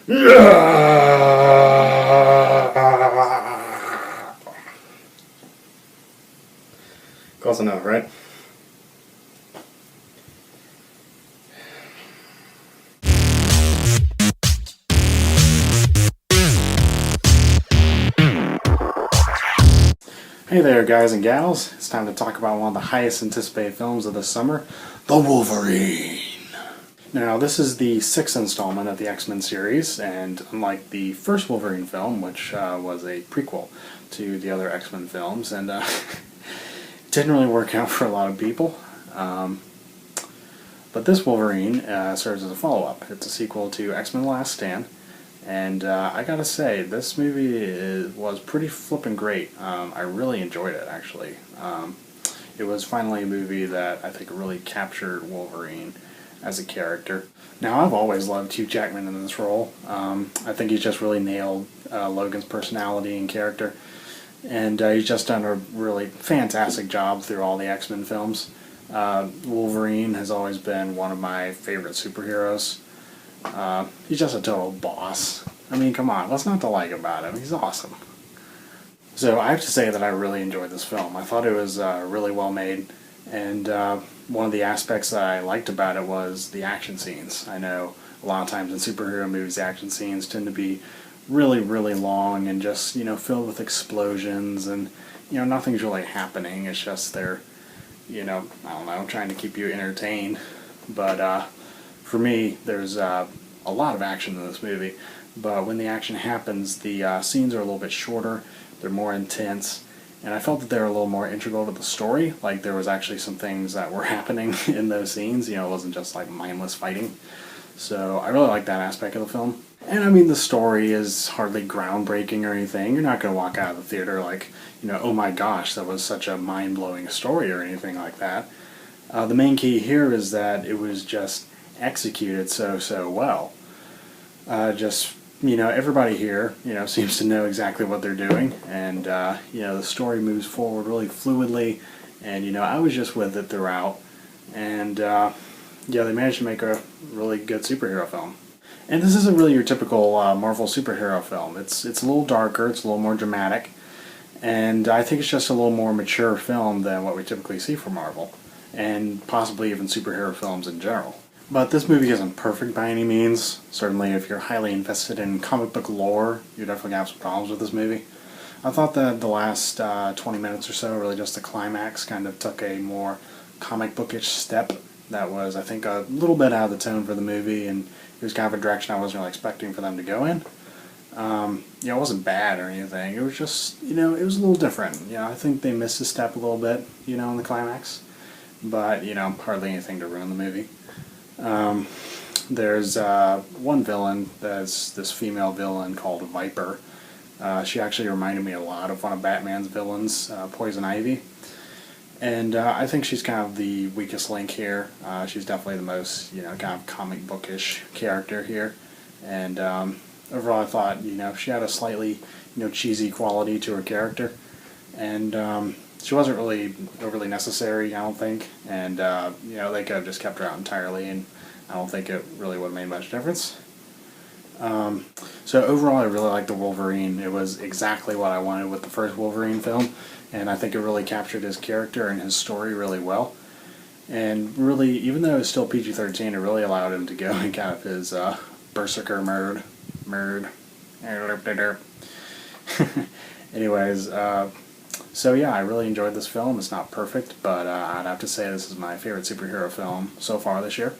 Close enough, right? Hey there, guys and gals. It's time to talk about one of the highest anticipated films of the summer, The Wolverine. Now, this is the 6th installment of the X-Men series, and unlike the first Wolverine film, which was a prequel to the other X-Men films, and it didn't really work out for a lot of people. But this Wolverine serves as a follow-up. It's a sequel to X-Men Last Stand. And I gotta say, this movie was pretty flippin' great. I really enjoyed it, actually. It was finally a movie that I think really captured Wolverine as a character. Now, I've always loved Hugh Jackman in this role. I think he's just really nailed Logan's personality and character. And he's just done a really fantastic job through all the X-Men films. Wolverine has always been one of my favorite superheroes. He's just a total boss. I mean, come on, what's not to like about him? He's awesome. So I have to say that I really enjoyed this film. I thought it was really well made, and one of the aspects that I liked about it was the action scenes. I know a lot of times in superhero movies, the action scenes tend to be really, really long and just, filled with explosions, and, nothing's really happening. It's just they're, I don't know, trying to keep you entertained. But for me, there's a lot of action in this movie, but when the action happens, the scenes are a little bit shorter, they're more intense, and I felt that they were a little more integral to the story. Like, there was actually some things that were happening in those scenes, it wasn't just like mindless fighting. So I really like that aspect of the film. And I mean, the story is hardly groundbreaking or anything. You're not going to walk out of the theater like, oh my gosh, that was such a mind-blowing story or anything like that. The main key here is that it was just executed so well. Everybody here, seems to know exactly what they're doing, and the story moves forward really fluidly, and I was just with it throughout, and they managed to make a really good superhero film. And this isn't really your typical Marvel superhero film. It's a little darker, it's a little more dramatic, and I think it's just a little more mature film than what we typically see from Marvel, and possibly even superhero films in general. But this movie isn't perfect by any means. Certainly if you're highly invested in comic book lore, you're definitely going to have some problems with this movie. I thought that the last 20 minutes or so, really just the climax, kind of took a more comic bookish step that was, I think, a little bit out of the tone for the movie, and it was kind of a direction I wasn't really expecting for them to go in. It wasn't bad or anything. It was just, it was a little different. I think they missed a step a little bit, in the climax. But, hardly anything to ruin the movie. There's one villain that's this female villain called Viper. She actually reminded me a lot of one of Batman's villains, Poison Ivy. And I think she's kind of the weakest link here. She's definitely the most, kind of comic bookish character here. And overall I thought, she had a slightly, cheesy quality to her character. And she wasn't really overly necessary, I don't think, and they could have just kept her out entirely, and I don't think it really would have made much difference. So overall, I really liked the Wolverine. It was exactly what I wanted with the first Wolverine film, and I think it really captured his character and his story really well. And really, even though it was still PG-13, it really allowed him to go in kind of his berserker mode. Anyways, so yeah, I really enjoyed this film. It's not perfect, but I'd have to say this is my favorite superhero film so far this year.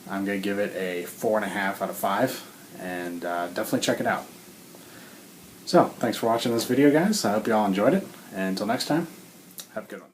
I'm going to give it a 4.5 out of 5, and definitely check it out. So, thanks for watching this video, guys. I hope you all enjoyed it, and until next time, have a good one.